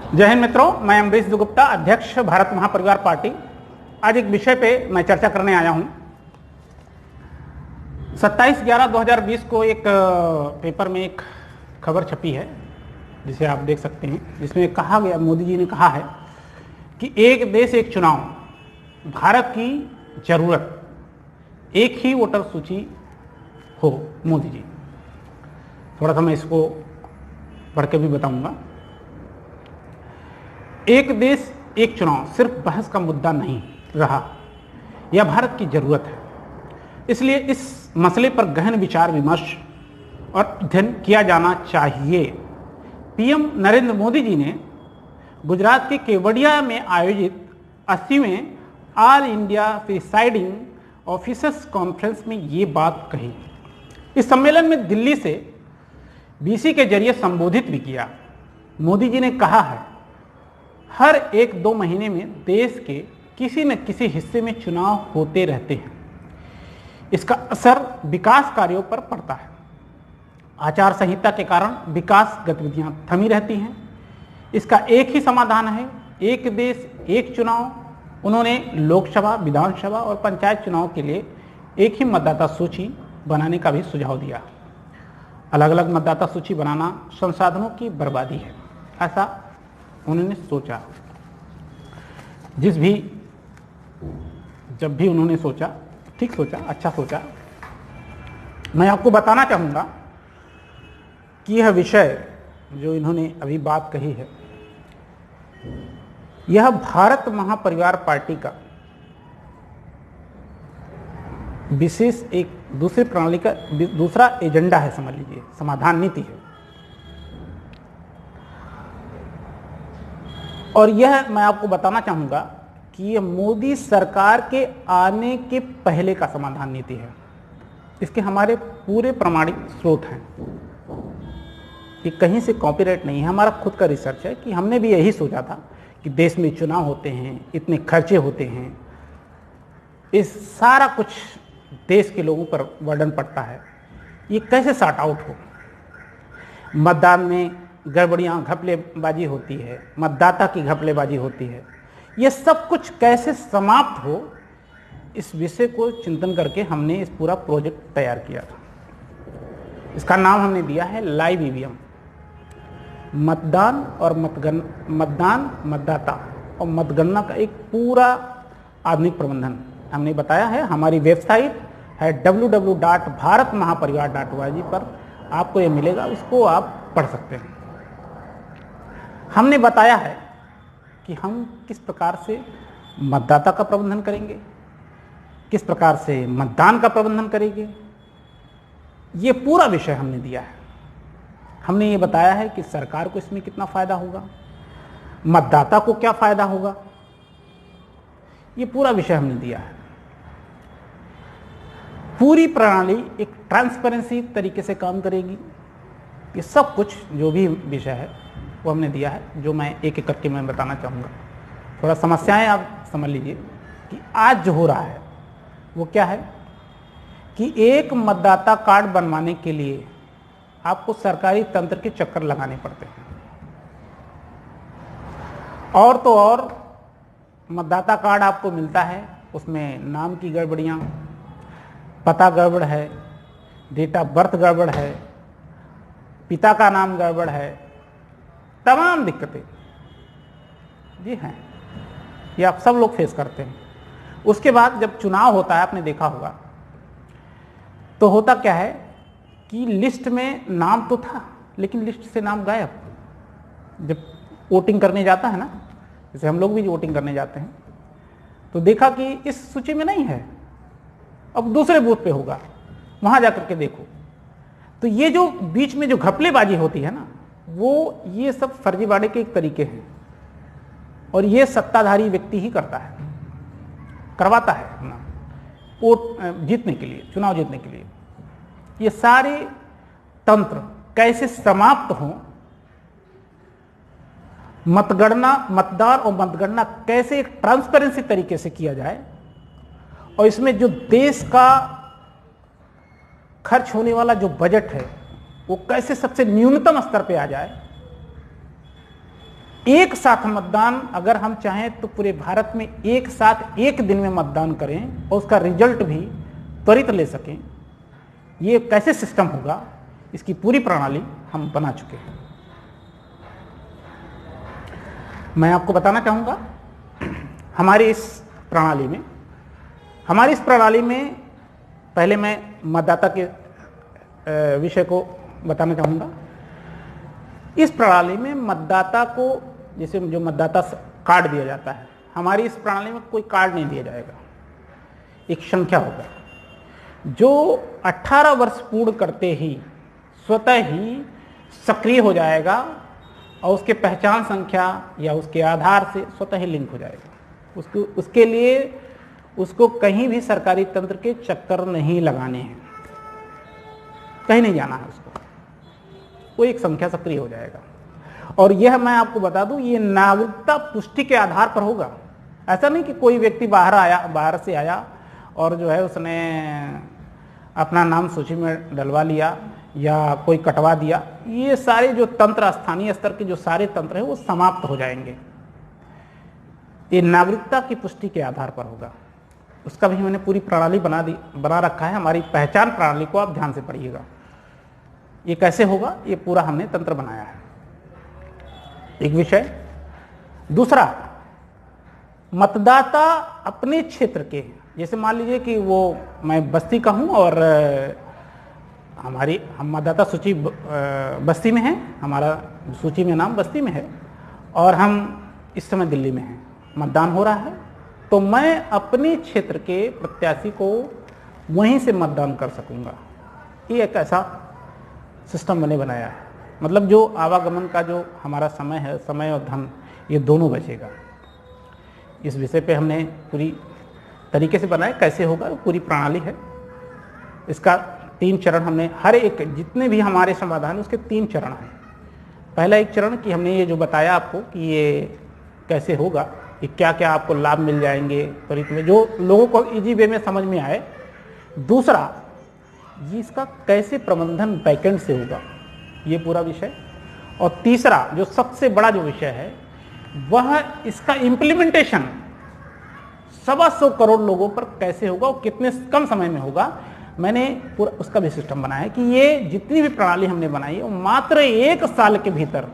जय हिंद मित्रों, मैं अमरीश गुप्ता, अध्यक्ष भारत महापरिवार पार्टी। आज एक विषय पे मैं चर्चा करने आया हूं। 27/11/2020 को एक पेपर में एक खबर छपी है, जिसे आप देख सकते हैं, जिसमें कहा गया, मोदी जी ने कहा है कि एक देश एक चुनाव, भारत की जरूरत, एक ही वोटर सूची हो। मोदी जी, थोड़ा सा मैं इसको पढ़ के भी बताऊंगा। एक देश एक चुनाव सिर्फ बहस का मुद्दा नहीं रहा, यह भारत की जरूरत है। इसलिए इस मसले पर गहन विचार विमर्श और अध्ययन किया जाना चाहिए। पीएम नरेंद्र मोदी जी ने गुजरात के केवड़िया में आयोजित 80वें all India presiding officers conference में ये बात कही। इस सम्मेलन में दिल्ली से बीसी के जरिए संबोधित भी किया। मोदी जी ने कहा है, हर 1-2 महीने में देश के किसी न किसी हिस्से में चुनाव होते रहते हैं। इसका असर विकास कार्यों पर पड़ता है। आचार संहिता के कारण विकास गतिविधियां थमी रहती हैं। इसका एक ही समाधान है, एक देश एक चुनाव। उन्होंने लोकसभा, विधानसभा और पंचायत चुनाव के लिए एक ही मतदाता सूची बनाने का भी सुझाव दिया। अलग अलग मतदाता सूची बनाना संसाधनों की बर्बादी है, ऐसा उन्होंने सोचा। जब भी उन्होंने सोचा, ठीक सोचा, अच्छा सोचा। मैं आपको बताना चाहूँगा कि यह विषय जो इन्होंने अभी बात कही है, यह भारत महापरिवार पार्टी का विशेष एक दूसरी प्रणाली का दूसरा एजेंडा है, समझ लीजिए, समाधान नीति है। और यह मैं आपको बताना चाहूँगा कि यह मोदी सरकार के आने के पहले का समाधान नीति है। इसके हमारे पूरे प्रमाणिक स्रोत हैं, कि कहीं से कॉपीराइट नहीं है, हमारा खुद का रिसर्च है। कि हमने भी यही सोचा था कि देश में चुनाव होते हैं, इतने खर्चे होते हैं, इस सारा कुछ देश के लोगों पर बर्डन पड़ता है, ये कैसे सॉर्ट आउट हो। मतदान में गड़बड़ियाँ, घपलेबाजी होती है, मतदाता की घपलेबाजी होती है, ये सब कुछ कैसे समाप्त हो, इस विषय को चिंतन करके हमने इस पूरा प्रोजेक्ट तैयार किया था। इसका नाम हमने दिया है लाइव ईवीएम। मतदान और मतदान, मतदाता और मतगणना का एक पूरा आधुनिक प्रबंधन हमने बताया है। हमारी वेबसाइट है www.bharatmahaparivar.org पर आपको ये मिलेगा, उसको आप पढ़ सकते हैं। हमने बताया है कि हम किस प्रकार से मतदाता का प्रबंधन करेंगे, किस प्रकार से मतदान का प्रबंधन करेंगे, ये पूरा विषय हमने दिया है। हमने ये बताया है कि सरकार को इसमें कितना फायदा होगा, मतदाता को क्या फायदा होगा, ये पूरा विषय हमने दिया है। पूरी प्रणाली एक ट्रांसपेरेंसी तरीके से काम करेगी। ये सब कुछ जो भी विषय है वो हमने दिया है, जो मैं एक एक करके मैं बताना चाहूँगा। थोड़ा समस्याएं आप समझ लीजिए कि आज जो हो रहा है वो क्या है कि एक मतदाता कार्ड बनवाने के लिए आपको सरकारी तंत्र के चक्कर लगाने पड़ते हैं। और तो और मतदाता कार्ड आपको मिलता है, उसमें नाम की गड़बड़ियाँ, पता गड़बड़ है, डेट ऑफ बर्थ गड़बड़ है, पिता का नाम गड़बड़ है, तमाम दिक्कतें जी हैं, ये आप सब लोग फेस करते हैं। उसके बाद जब चुनाव होता है, आपने देखा होगा, तो होता क्या है कि लिस्ट में नाम तो था, लेकिन लिस्ट से नाम गायब। जब वोटिंग करने जाता है ना, जैसे हम लोग भी वोटिंग करने जाते हैं, तो देखा कि इस सूची में नहीं है, अब दूसरे बूथ पे होगा, वहां जाकर के देखो। तो ये जो बीच में जो घपलेबाजी होती है ना, वो ये सब फर्जीवाड़े के एक तरीके हैं, और ये सत्ताधारी व्यक्ति ही करता है, करवाता है अपना वोट जीतने के लिए, चुनाव जीतने के लिए। ये सारे तंत्र कैसे समाप्त हों, मतदान और मतगणना कैसे एक ट्रांसपेरेंसी तरीके से किया जाए, और इसमें जो देश का खर्च होने वाला जो बजट है वो कैसे सबसे न्यूनतम स्तर पे आ जाए, एक साथ मतदान अगर हम चाहें तो पूरे भारत में एक साथ एक दिन में मतदान करें और उसका रिजल्ट भी त्वरित ले सकें, ये कैसे सिस्टम होगा, इसकी पूरी प्रणाली हम बना चुके हैं। मैं आपको बताना चाहूँगा हमारी इस प्रणाली में पहले मैं मतदाता के विषय को बताना चाहूँगा। इस प्रणाली में मतदाता को जैसे जो मतदाता कार्ड दिया जाता है, हमारी इस प्रणाली में कोई कार्ड नहीं दिया जाएगा, एक संख्या होगा जो 18 वर्ष पूर्ण करते ही स्वतः ही सक्रिय हो जाएगा और उसके पहचान संख्या या उसके आधार से स्वतः ही लिंक हो जाएगा। उसके लिए उसको कहीं भी सरकारी तंत्र के चक्कर नहीं लगाने हैं, कहीं नहीं जाना है उसको, वो एक संख्या सक्रिय हो जाएगा। और यह मैं आपको बता दूं, ये नागरिकता पुष्टि के आधार पर होगा। ऐसा नहीं कि कोई व्यक्ति बाहर से आया और जो है उसने अपना नाम सूची में डलवा लिया या कोई कटवा दिया। ये सारे जो तंत्र, स्थानीय स्तर के जो सारे तंत्र हैं वो समाप्त हो जाएंगे। ये नागरिकता की पुष्टि के आधार पर होगा। उसका भी मैंने पूरी प्रणाली बना रखा है। हमारी पहचान प्रणाली को आप ध्यान से पढ़िएगा, ये कैसे होगा, ये पूरा हमने तंत्र बनाया है। एक विषय। दूसरा, मतदाता अपने क्षेत्र के, जैसे मान लीजिए कि वो मैं बस्ती का हूं और हम मतदाता सूची बस्ती में हैं, हमारा सूची में नाम बस्ती में है और हम इस समय दिल्ली में हैं, मतदान हो रहा है, तो मैं अपने क्षेत्र के प्रत्याशी को वहीं से मतदान कर सकूंगा। ये एक ऐसा सिस्टम मैंने बनाया है। मतलब जो आवागमन का जो हमारा समय है, समय और धन, ये दोनों बचेगा। इस विषय पे हमने पूरी तरीके से बनाया, कैसे होगा पूरी प्रणाली है। इसका 3 चरण हमने, हर एक जितने भी हमारे समाधान है उसके 3 चरण हैं। पहला एक चरण कि हमने ये जो बताया आपको कि ये कैसे होगा, कि क्या क्या आपको लाभ मिल जाएंगे त्वरित में, जो लोगों को इजी वे में समझ में आए। दूसरा, ये इसका कैसे प्रबंधन बैकएंड से होगा, ये पूरा विषय। और तीसरा जो सबसे बड़ा जो विषय है वह इसका इम्प्लीमेंटेशन 125 करोड़ लोगों पर कैसे होगा और कितने कम समय में होगा। मैंने पूरा उसका भी सिस्टम बनाया है कि ये जितनी भी प्रणाली हमने बनाई है वो मात्र 1 साल के भीतर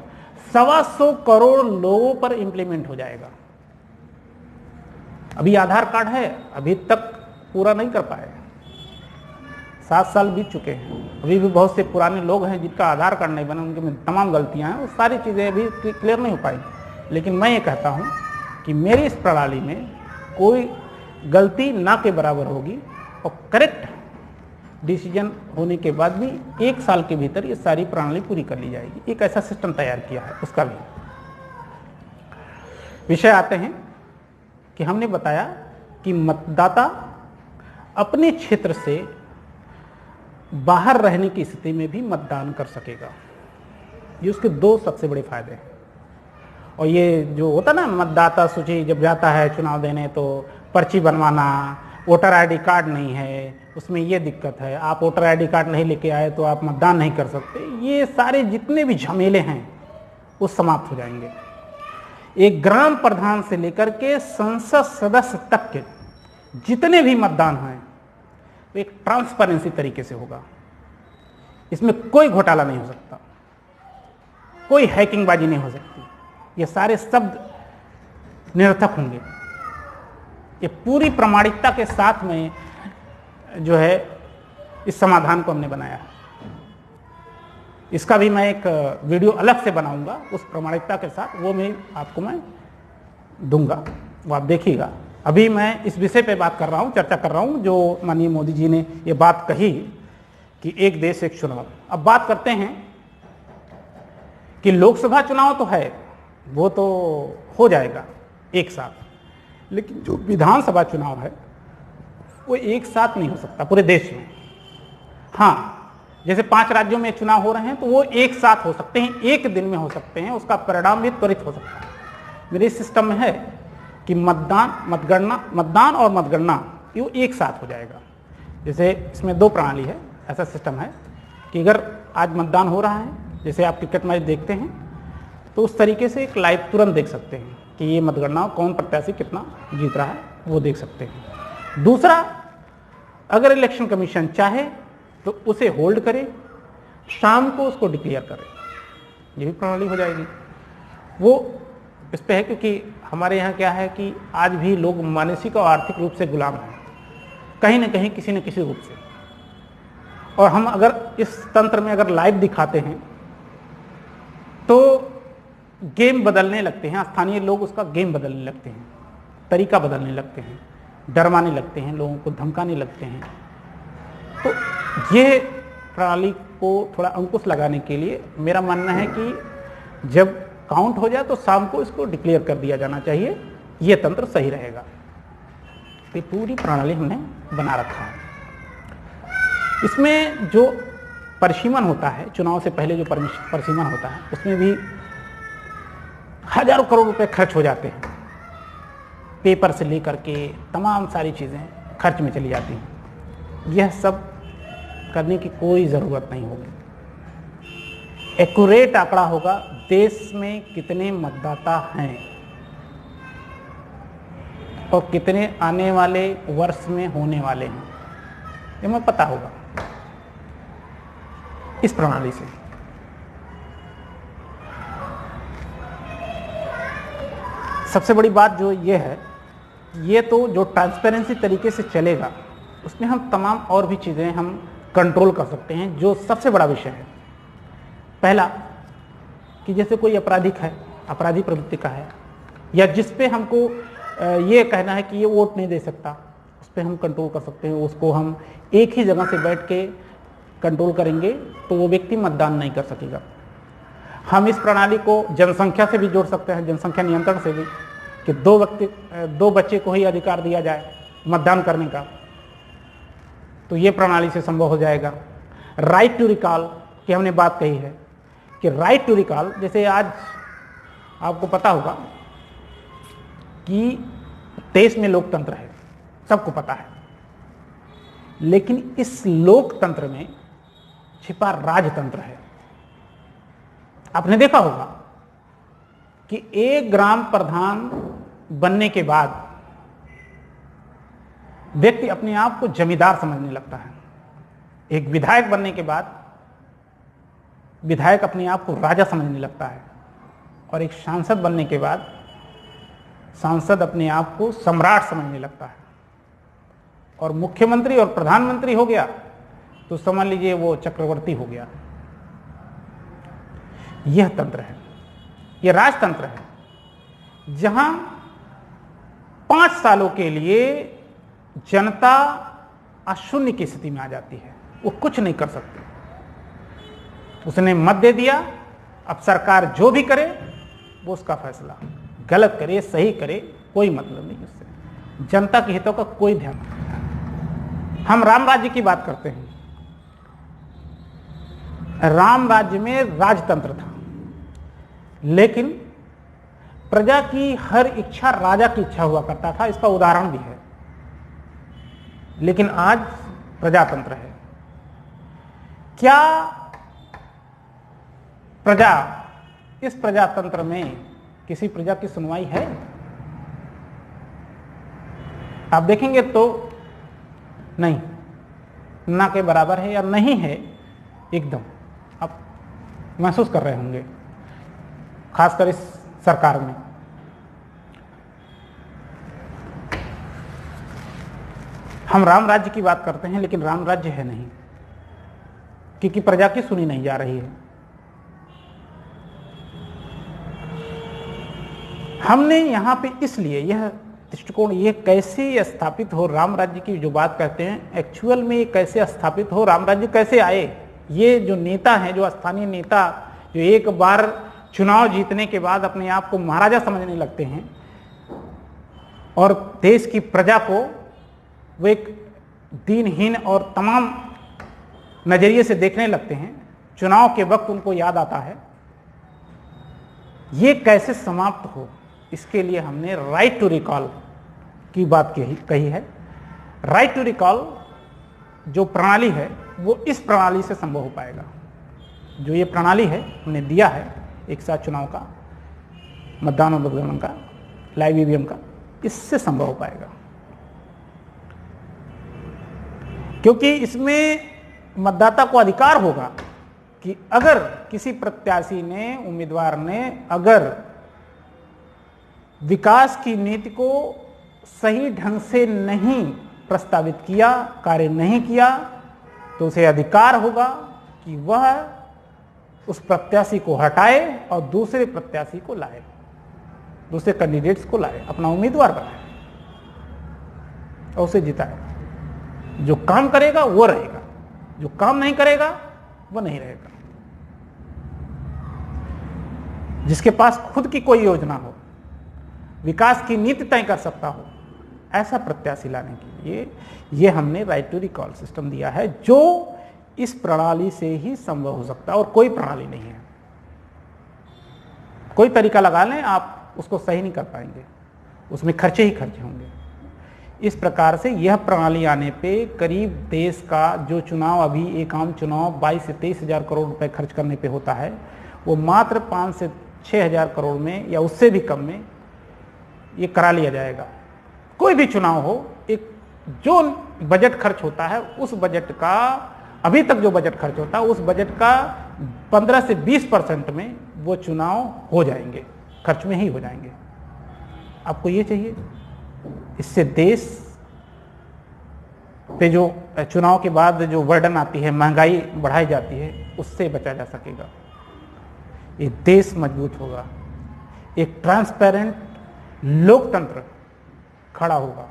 125 करोड़ लोगों पर इंप्लीमेंट हो जाएगा। अभी आधार कार्ड है, अभी तक पूरा नहीं कर पाए, 7 साल बीत चुके हैं, अभी भी बहुत से पुराने लोग हैं जिनका आधार कार्ड नहीं बना, उनके में तमाम गलतियां हैं, वो सारी चीज़ें अभी क्लियर नहीं हो पाई। लेकिन मैं ये कहता हूं कि मेरी इस प्रणाली में कोई गलती ना के बराबर होगी और करेक्ट डिसीजन होने के बाद भी 1 साल के भीतर ये सारी प्रणाली पूरी कर ली जाएगी। एक ऐसा सिस्टम तैयार किया है। उसका भी विषय आते हैं कि हमने बताया कि मतदाता अपने क्षेत्र से बाहर रहने की स्थिति में भी मतदान कर सकेगा। ये उसके 2 सबसे बड़े फायदे हैं। और ये जो होता ना, मतदाता सूची जब जाता है चुनाव देने तो पर्ची बनवाना, वोटर आईडी कार्ड नहीं है, उसमें ये दिक्कत है, आप वोटर आईडी कार्ड नहीं लेके आए तो आप मतदान नहीं कर सकते, ये सारे जितने भी झमेले हैं वो समाप्त हो जाएंगे। एक ग्राम प्रधान से लेकर के संसद सदस्य तक के जितने भी मतदान हैं वो एक ट्रांसपेरेंसी तरीके से होगा। इसमें कोई घोटाला नहीं हो सकता, कोई हैकिंगबाजी नहीं हो सकती, ये सारे शब्द निरर्थक होंगे। ये पूरी प्रामाणिकता के साथ में जो है इस समाधान को हमने बनाया है। इसका भी मैं एक वीडियो अलग से बनाऊंगा उस प्रामाणिकता के साथ, वो मैं दूंगा, वो आप देखिएगा। अभी मैं इस विषय पे बात कर रहा हूँ, चर्चा कर रहा हूँ, जो माननीय मोदी जी ने ये बात कही कि एक देश एक चुनाव। अब बात करते हैं कि लोकसभा चुनाव तो है, वो तो हो जाएगा एक साथ, लेकिन जो विधानसभा चुनाव है वो एक साथ नहीं हो सकता पूरे देश में। हाँ, जैसे 5 राज्यों में चुनाव हो रहे हैं तो वो एक साथ हो सकते हैं, एक दिन में हो सकते हैं, उसका परिणाम भी त्वरित हो सकता है। मेरे सिस्टम में है कि मतदान और मतगणना ये एक साथ हो जाएगा। जैसे इसमें 2 प्रणाली है, ऐसा सिस्टम है कि अगर आज मतदान हो रहा है, जैसे आप क्रिकेट मैच देखते हैं तो उस तरीके से एक लाइव तुरंत देख सकते हैं कि ये मतगणना कौन प्रत्याशी कितना जीत रहा है, वो देख सकते हैं। दूसरा, अगर इलेक्शन कमीशन चाहे तो उसे होल्ड करे, शाम को उसको डिक्लेयर करे, ये भी प्रणाली हो जाएगी। वो इस पे है क्योंकि हमारे यहाँ क्या है कि आज भी लोग मानसिक और आर्थिक रूप से गुलाम हैं, कहीं ना कहीं किसी न किसी रूप से। और हम अगर इस तंत्र में अगर लाइव दिखाते हैं तो गेम बदलने लगते हैं, स्थानीय लोग उसका गेम बदलने लगते हैं, तरीका बदलने लगते हैं, डरवाने लगते हैं, लोगों को धमकाने लगते हैं। तो ये प्रणाली को थोड़ा अंकुश लगाने के लिए मेरा मानना है कि जब काउंट हो जाए तो शाम को इसको डिक्लेयर कर दिया जाना चाहिए, ये तंत्र सही रहेगा। तो पूरी प्रणाली हमने बना रखा है। इसमें जो परिसीमन होता है, चुनाव से पहले जो परिसीमन होता है, उसमें भी हजारों करोड़ रुपए खर्च हो जाते हैं। पेपर से लेकर के तमाम सारी चीज़ें खर्च में चली जाती हैं। यह सब करने की कोई ज़रूरत नहीं होगी। एक्यूरेट आंकड़ा होगा देश में कितने मतदाता हैं और कितने आने वाले वर्ष में होने वाले हैं, ये हमें पता होगा इस प्रणाली से। सबसे बड़ी बात जो ये है, ये तो जो ट्रांसपेरेंसी तरीके से चलेगा उसमें हम तमाम और भी चीज़ें हम कंट्रोल कर सकते हैं। जो सबसे बड़ा विषय है, पहला कि जैसे कोई आपराधिक है, अपराधी प्रवृत्ति का है, या जिस पे हमको ये कहना है कि ये वोट नहीं दे सकता, उस पर हम कंट्रोल कर सकते हैं। उसको हम एक ही जगह से बैठ के कंट्रोल करेंगे तो वो व्यक्ति मतदान नहीं कर सकेगा। हम इस प्रणाली को जनसंख्या से भी जोड़ सकते हैं, जनसंख्या नियंत्रण से भी, कि दो बच्चे को ही अधिकार दिया जाए मतदान करने का, तो ये प्रणाली से संभव हो जाएगा। राइट टू रिकॉल की हमने बात कही है कि राइट टू रिकॉल, जैसे आज आपको पता होगा कि देश में लोकतंत्र है, सबको पता है, लेकिन इस लोकतंत्र में छिपा राजतंत्र है। आपने देखा होगा कि एक ग्राम प्रधान बनने के बाद व्यक्ति अपने आप को जमींदार समझने लगता है। एक विधायक बनने के बाद विधायक अपने आप को राजा समझने लगता है, और एक सांसद बनने के बाद सांसद अपने आप को सम्राट समझने लगता है, और मुख्यमंत्री और प्रधानमंत्री हो गया तो समझ लीजिए वो चक्रवर्ती हो गया। यह तंत्र है, यह राजतंत्र है, जहां 5 सालों के लिए जनता अशून्य की स्थिति में आ जाती है, वो कुछ नहीं कर सकती। उसने मत दे दिया, अब सरकार जो भी करे वो उसका फैसला, गलत करे सही करे कोई मतलब नहीं उससे, जनता के हितों का कोई ध्यान नहीं रखता। हम राम राज्य की बात करते हैं, राम राज्य में राजतंत्र था, लेकिन प्रजा की हर इच्छा राजा की इच्छा हुआ करता था, इसका उदाहरण भी है। लेकिन आज प्रजातंत्र है। क्या प्रजा, इस प्रजातंत्र में किसी प्रजा की सुनवाई है? आप देखेंगे तो नहीं, ना के बराबर है या नहीं है, एकदम आप महसूस कर रहे होंगे, खासकर इस सरकार में। हम राम राज्य की बात करते हैं, लेकिन राम राज्य है नहीं, क्योंकि प्रजा की सुनी नहीं जा रही है। हमने यहां पे इसलिए यह दृष्टिकोण, ये कैसे स्थापित हो राम राज्य की जो बात कहते हैं, एक्चुअल में ये कैसे स्थापित हो, राम राज्य कैसे आए। ये जो नेता हैं, जो स्थानीय नेता, जो एक बार चुनाव जीतने के बाद अपने आप को महाराजा समझने लगते हैं और देश की प्रजा को वो एक दीनहीन और तमाम नजरिए से देखने लगते हैं, चुनाव के वक्त उनको याद आता है, ये कैसे समाप्त हो, इसके लिए हमने राइट टू रिकॉल की बात कही है। राइट टू रिकॉल जो प्रणाली है वो इस प्रणाली से संभव हो पाएगा। जो ये प्रणाली है हमने दिया है एक साथ चुनाव का, मतदान और मतगणना का, लाइव ईवीएम का, इससे संभव हो पाएगा। क्योंकि इसमें मतदाता को अधिकार होगा कि अगर किसी प्रत्याशी ने, उम्मीदवार ने अगर विकास की नीति को सही ढंग से नहीं प्रस्तावित किया, कार्य नहीं किया, तो उसे अधिकार होगा कि वह उस प्रत्याशी को हटाए और दूसरे प्रत्याशी को लाए, दूसरे कैंडिडेट्स को लाए, अपना उम्मीदवार बनाए और उसे जिताए। जो काम करेगा वो रहेगा, जो काम नहीं करेगा वो नहीं रहेगा। जिसके पास खुद की कोई योजना हो, विकास की नीति तय कर सकता हो, ऐसा प्रत्याशी लाने के लिए ये हमने राइट टू रिकॉल सिस्टम दिया है, जो इस प्रणाली से ही संभव हो सकता है और कोई प्रणाली नहीं है। कोई तरीका लगा लें आप, उसको सही नहीं कर पाएंगे, उसमें खर्चे ही खर्चे होंगे। इस प्रकार से यह प्रणाली आने पे करीब देश का जो चुनाव, अभी एक आम चुनाव 22 से 23 हजार करोड़ रुपए खर्च करने पे होता है, वो मात्र 5 से 6 हजार करोड़ में या उससे भी कम में ये करा लिया जाएगा। कोई भी चुनाव हो, एक जो बजट खर्च होता है उस बजट का, अभी तक जो बजट खर्च होता है उस बजट का 15 से 20% में वो चुनाव हो जाएंगे, खर्च में ही हो जाएंगे। आपको ये चाहिए? इससे देश पे जो चुनाव के बाद जो वर्डन आती है, महंगाई बढ़ाई जाती है, उससे बचा जा सकेगा। ये देश मजबूत होगा, एक ट्रांसपेरेंट लोकतंत्र खड़ा होगा,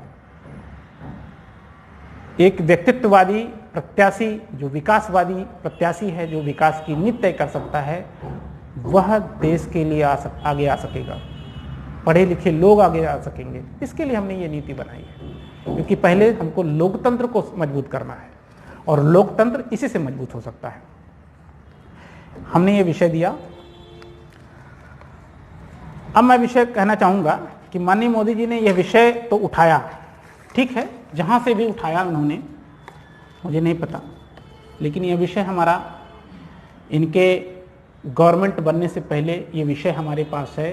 एक व्यक्तित्ववादी प्रत्याशी, जो विकासवादी प्रत्याशी है, जो विकास की नीति तय कर सकता है, वह देश के लिए आगे आ सकेगा, पढ़े लिखे लोग आगे आ सकेंगे। इसके लिए हमने ये नीति बनाई है, क्योंकि पहले हमको लोकतंत्र को मजबूत करना है और लोकतंत्र इसी से मजबूत हो सकता है। हमने ये विषय दिया। अब मैं विषय कहना चाहूंगा कि माननीय मोदी जी ने यह विषय तो उठाया, ठीक है, जहां से भी उठाया उन्होंने, मुझे नहीं पता, लेकिन यह विषय हमारा, इनके गवर्नमेंट बनने से पहले ये विषय हमारे पास है,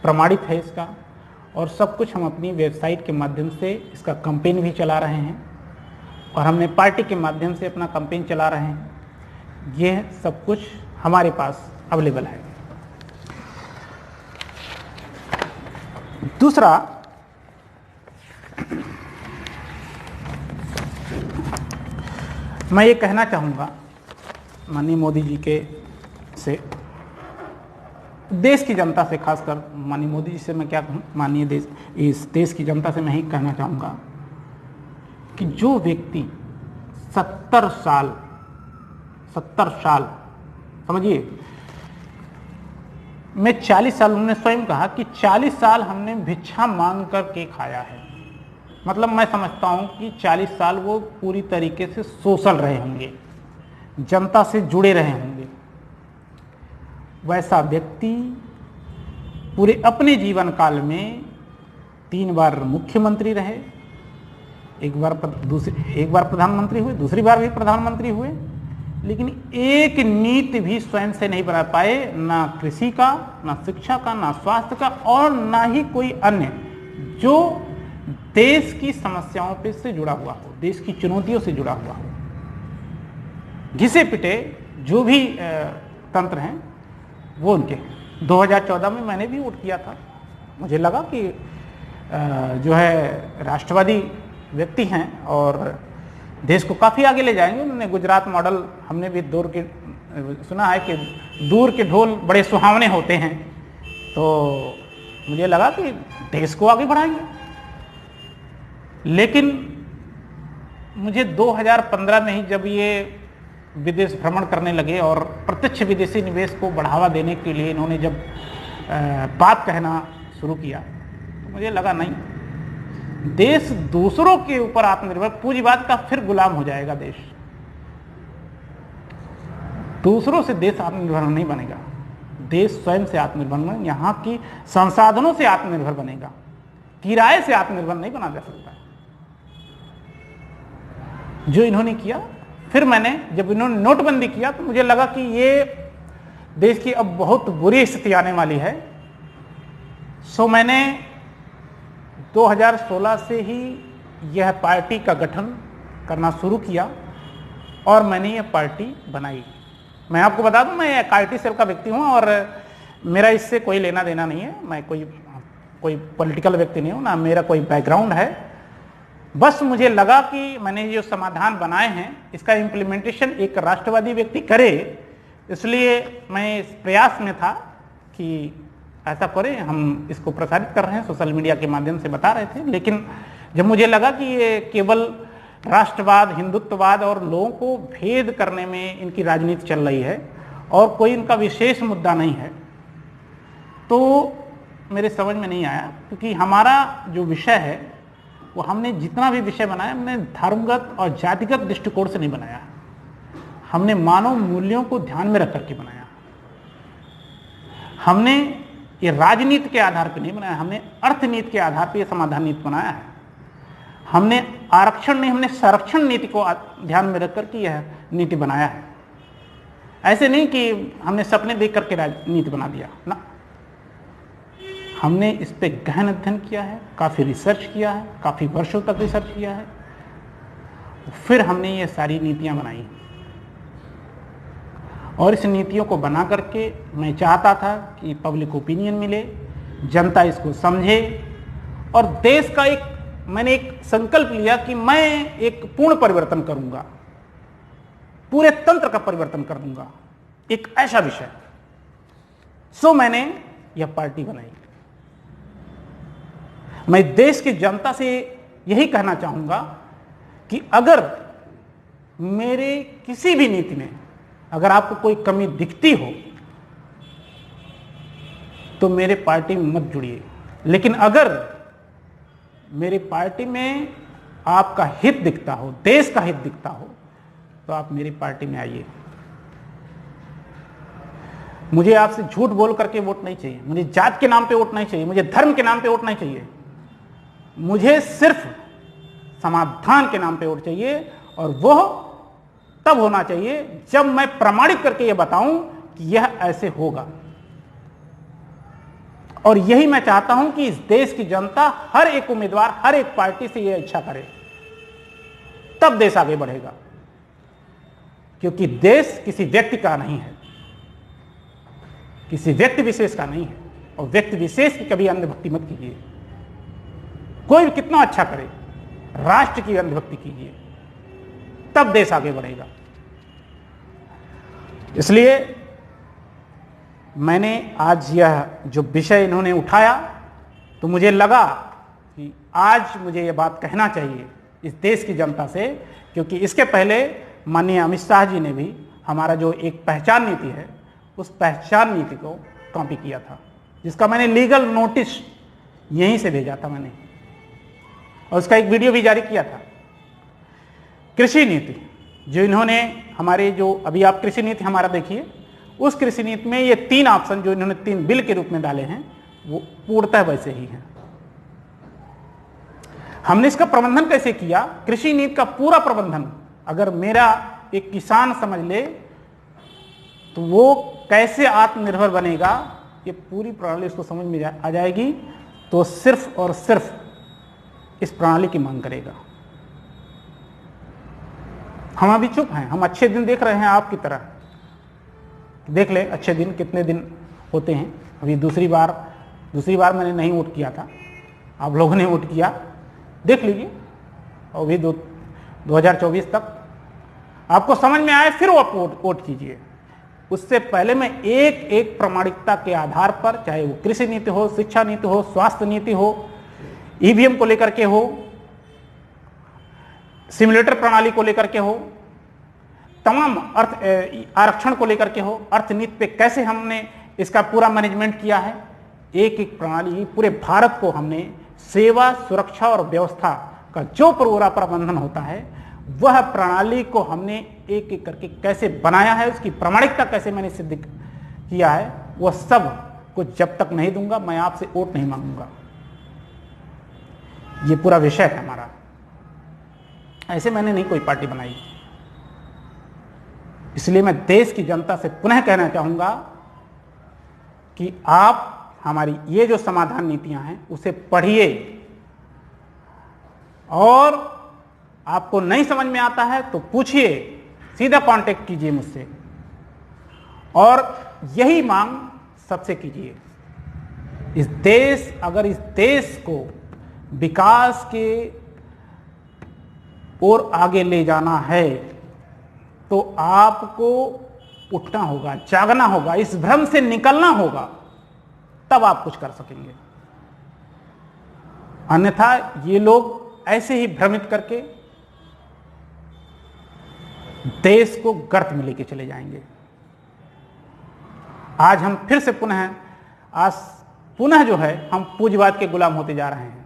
प्रमाणित है इसका, और सब कुछ हम अपनी वेबसाइट के माध्यम से इसका कैंपेन भी चला रहे हैं और हमने पार्टी के माध्यम से अपना कैंपेन चला रहे हैं। ये सब कुछ हमारे पास अवेलेबल है। दूसरा, मैं ये कहना चाहूँगा माननीय मोदी जी के से, देश की जनता से, खासकर माननीय मोदी जी से मैं क्या कहूँ, माननीय इस देश की जनता से मैं ही कहना चाहूँगा कि जो व्यक्ति 70 साल समझिए, मैं 40 साल, उन्होंने स्वयं कहा कि 40 साल हमने भिक्षा मांग करके खाया है। मतलब मैं समझता हूं कि 40 साल वो पूरी तरीके से सोशल रहे होंगे, जनता से जुड़े रहे होंगे। वैसा व्यक्ति पूरे अपने जीवन काल में 3 बार मुख्यमंत्री रहे, एक बार प्रधानमंत्री हुए, दूसरी बार भी प्रधानमंत्री हुए, लेकिन एक नीति भी स्वयं से नहीं बना पाए, ना कृषि का, ना शिक्षा का, ना स्वास्थ्य का, और ना ही कोई अन्य जो देश की समस्याओं पे से जुड़ा हुआ हो, देश की चुनौतियों से जुड़ा हुआ हो। घिसे पिटे जो भी तंत्र हैं वो उनके। 2014 में मैंने भी वोट किया था, मुझे लगा कि जो है राष्ट्रवादी व्यक्ति हैं और देश को काफ़ी आगे ले जाएंगे। उन्होंने गुजरात मॉडल, हमने भी सुना है कि दूर के ढोल बड़े सुहावने होते हैं, तो मुझे लगा कि देश को आगे बढ़ाएंगे। लेकिन मुझे 2015 में ही जब ये विदेश भ्रमण करने लगे और प्रत्यक्ष विदेशी निवेश को बढ़ावा देने के लिए इन्होंने जब बात कहना शुरू किया, तो मुझे लगा नहीं, देश दूसरों के ऊपर आत्मनिर्भर, पूंजीवाद का फिर गुलाम हो जाएगा देश। दूसरों से देश आत्मनिर्भर नहीं बनेगा, देश स्वयं से आत्मनिर्भर बनेगा, यहाँ की संसाधनों से आत्मनिर्भर बनेगा, किराए से आत्मनिर्भर नहीं बना जा सकता। जो इन्होंने किया, फिर मैंने जब इन्होंने नोटबंदी किया तो मुझे लगा कि ये देश की अब बहुत बुरी स्थिति आने वाली है मैंने 2016 से ही यह पार्टी का गठन करना शुरू किया और मैंने यह पार्टी बनाई। मैं आपको बता दूं, मैं एक आईटी सेल का व्यक्ति हूं और मेरा इससे कोई लेना देना नहीं है। मैं कोई पॉलिटिकल व्यक्ति नहीं हूं, ना मेरा कोई बैकग्राउंड है। बस मुझे लगा कि मैंने जो समाधान बनाए हैं इसका इम्प्लीमेंटेशन एक राष्ट्रवादी व्यक्ति करे, इसलिए मैं इस प्रयास में था कि ऐसा करें। हम इसको प्रसारित कर रहे हैं, सोशल मीडिया के माध्यम से बता रहे थे। लेकिन जब मुझे लगा कि ये केवल राष्ट्रवाद, हिंदुत्ववाद और लोगों को भेद करने में इनकी राजनीति चल रही है और कोई इनका विशेष मुद्दा नहीं है, तो मेरे समझ में नहीं आया। क्योंकि हमारा जो विषय है वो हमने जितना भी विषय बनाया हमने धर्मगत और जातिगत दृष्टिकोण से नहीं बनाया, हमने मानव मूल्यों को ध्यान में रख करके बनाया। हमने ये राजनीति के आधार पर नहीं बनाया, हमने अर्थनीति के आधार पर यह समाधान नीति बनाया है। हमने आरक्षण नहीं, हमने संरक्षण नीति को ध्यान में रखकर के यह नीति बनाया है। ऐसे नहीं कि हमने सपने देख करके राजनीति बना दिया ना, हमने इस पे गहन अध्ययन किया है, काफी रिसर्च किया है, काफी वर्षों तक रिसर्च किया है, फिर हमने ये सारी नीतियां बनाई। और इस नीतियों को बना करके मैं चाहता था कि पब्लिक ओपिनियन मिले, जनता इसको समझे और देश का मैंने एक संकल्प लिया कि मैं एक पूर्ण परिवर्तन करूंगा, पूरे तंत्र का परिवर्तन कर दूंगा, एक ऐसा विषय। मैंने यह पार्टी बनाई। मैं देश की जनता से यही कहना चाहूंगा कि अगर मेरे किसी भी नीति में अगर आपको कोई कमी दिखती हो तो मेरे पार्टी में मत जुड़िए, लेकिन अगर मेरी पार्टी में आपका हित दिखता हो, देश का हित दिखता हो, तो आप मेरी पार्टी में आइए। मुझे आपसे झूठ बोल करके वोट नहीं चाहिए, मुझे जात के नाम पे वोट नहीं चाहिए, मुझे धर्म के नाम पे वोट नहीं चाहिए, मुझे सिर्फ समाधान के नाम पे वोट चाहिए। और वह तब होना चाहिए जब मैं प्रमाणित करके यह बताऊं कि यह ऐसे होगा। और यही मैं चाहता हूं कि इस देश की जनता, हर एक उम्मीदवार, हर एक पार्टी से यह इच्छा करे, तब देश आगे बढ़ेगा। क्योंकि देश किसी व्यक्ति का नहीं है, किसी व्यक्ति विशेष का नहीं है, और व्यक्ति विशेष की कभी अंधभक्ति मत कीजिए। कोई भी कितना अच्छा करे, राष्ट्र की अंधभक्ति कीजिए, तब देश आगे बढ़ेगा। इसलिए मैंने आज यह जो विषय इन्होंने उठाया, तो मुझे लगा कि आज मुझे यह बात कहना चाहिए इस देश की जनता से, क्योंकि इसके पहले माननीय अमित शाह जी ने भी हमारा जो एक पहचान नीति है, उस पहचान नीति को कॉपी किया था, जिसका मैंने लीगल नोटिस यहीं से भेजा था मैंने, और उसका एक वीडियो भी जारी किया था। कृषि नीति जो इन्होंने हमारे जो अभी आप कृषि नीति हमारा देखिए, उस कृषि नीति में ये 3 ऑप्शन जो इन्होंने 3 बिल के रूप में डाले हैं, वो पूर्णतः वैसे ही हैं। हमने इसका प्रबंधन कैसे किया? कृषि नीति का पूरा प्रबंधन अगर मेरा एक किसान समझ ले तो वो कैसे आत्मनिर्भर बनेगा, ये पूरी प्रणाली उसको समझ में आ जाएगी, तो सिर्फ और सिर्फ इस प्रणाली की मांग करेगा। हम अभी चुप हैं, हम अच्छे दिन देख रहे हैं आपकी तरह। देख ले अच्छे दिन कितने दिन होते हैं। अभी दूसरी बार मैंने नहीं वोट किया था, आप लोगों ने वोट किया, देख लीजिए। और अभी 2024 तक आपको समझ में आए फिर आप वोट कीजिए। उससे पहले मैं एक एक प्रामाणिकता के आधार पर, चाहे वो कृषि नीति हो, शिक्षा नीति हो, स्वास्थ्य नीति हो, ईवीएम को लेकर के हो, सिम्युलेटर प्रणाली को लेकर के हो, तमाम आरक्षण को लेकर के हो, अर्थनीति पे कैसे हमने इसका पूरा मैनेजमेंट किया है, एक एक प्रणाली पूरे भारत को हमने सेवा, सुरक्षा और व्यवस्था का जो पूरा प्रबंधन होता है, वह प्रणाली को हमने एक एक करके कैसे बनाया है, उसकी प्रामाणिकता कैसे मैंने सिद्ध किया है, वह सब कुछ जब तक नहीं दूंगा मैं आपसे वोट नहीं मांगूंगा। ये पूरा विषय है हमारा। ऐसे मैंने नहीं कोई पार्टी बनाई। इसलिए मैं देश की जनता से पुनः कहना चाहूंगा कि आप हमारी ये जो समाधान नीतियां हैं उसे पढ़िए, और आपको नहीं समझ में आता है तो पूछिए, सीधा कांटेक्ट कीजिए मुझसे, और यही मांग सबसे कीजिए। अगर इस देश को विकास के ओर आगे ले जाना है तो आपको उठना होगा, जागना होगा, इस भ्रम से निकलना होगा, तब आप कुछ कर सकेंगे। अन्यथा ये लोग ऐसे ही भ्रमित करके देश को गर्त में लेके चले जाएंगे। आज हम फिर से पुनः जो है हम पूंजीवाद के गुलाम होते जा रहे हैं।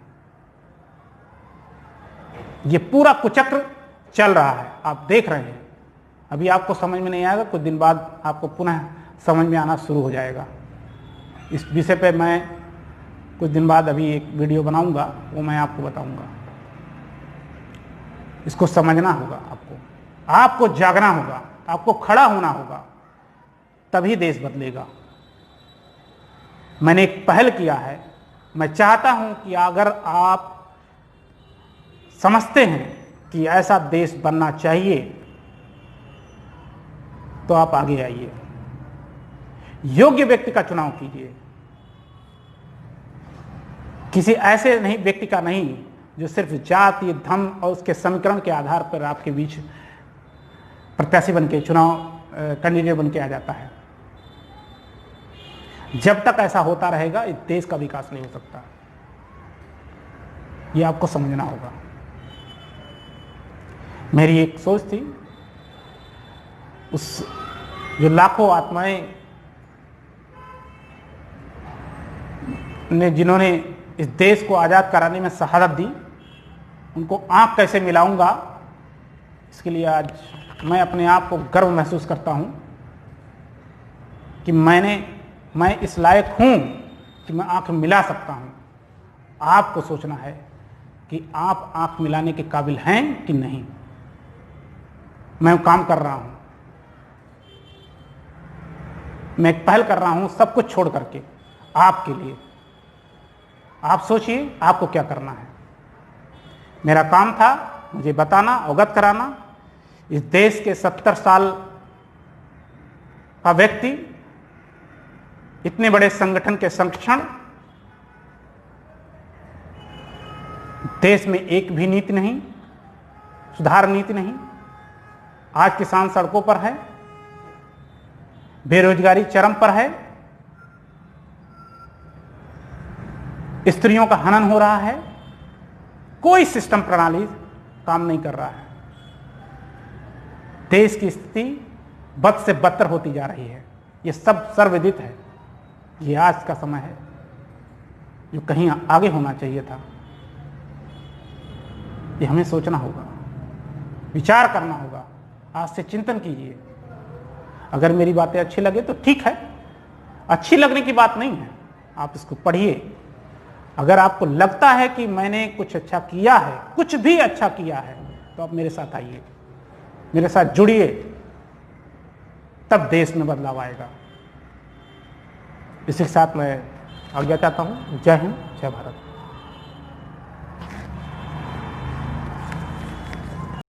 ये पूरा कुचक्र चल रहा है, आप देख रहे हैं। अभी आपको समझ में नहीं आएगा, कुछ दिन बाद आपको पुनः समझ में आना शुरू हो जाएगा। इस विषय पे मैं कुछ दिन बाद अभी एक वीडियो बनाऊंगा, वो मैं आपको बताऊंगा। इसको समझना होगा, आपको जागना होगा, आपको खड़ा होना होगा, तभी देश बदलेगा। मैंने एक पहल किया है, मैं चाहता हूं कि अगर आप समझते हैं कि ऐसा देश बनना चाहिए तो आप आगे आइए, योग्य व्यक्ति का चुनाव कीजिए, किसी ऐसे नहीं व्यक्ति का नहीं जो सिर्फ जाति, धर्म और उसके समीकरण के आधार पर आपके बीच प्रत्याशी बन के चुनाव कैंडिडेट बन के आ जाता है। जब तक ऐसा होता रहेगा इस देश का विकास नहीं हो सकता। यह आपको समझना होगा। मेरी एक सोच थी, उस जो लाखों आत्माएं ने जिन्होंने इस देश को आज़ाद कराने में शहादत दी, उनको आंख कैसे मिलाऊंगा, इसके लिए आज मैं अपने आप को गर्व महसूस करता हूं कि मैं इस लायक हूं कि मैं आंख मिला सकता हूं। आपको सोचना है कि आप आंख मिलाने के काबिल हैं कि नहीं। मैं काम कर रहा हूं, मैं एक पहल कर रहा हूं सब कुछ छोड़ करके आपके लिए। आप सोचिए आपको क्या करना है। मेरा काम था मुझे बताना, अवगत कराना। इस देश के 70 साल का व्यक्ति, इतने बड़े संगठन के संरक्षण, देश में एक भी नीति नहीं, सुधार नीति नहीं। आज किसान सड़कों पर है, बेरोजगारी चरम पर है, स्त्रियों का हनन हो रहा है, कोई सिस्टम प्रणाली काम नहीं कर रहा है। देश की स्थिति बद से बदतर होती जा रही है। यह सब सर्वविदित है। ये आज का समय है जो कहीं आगे होना चाहिए था। ये हमें सोचना होगा, विचार करना होगा। आज से चिंतन कीजिए। अगर मेरी बातें अच्छी लगे तो ठीक है, अच्छी लगने की बात नहीं है, आप इसको पढ़िए। अगर आपको लगता है कि मैंने कुछ अच्छा किया है, कुछ भी अच्छा किया है, तो आप मेरे साथ आइए, मेरे साथ जुड़िए, तब देश में बदलाव आएगा। इसी के साथ मैं आज्ञा चाहता हूं। जय हिंद, जय भारत।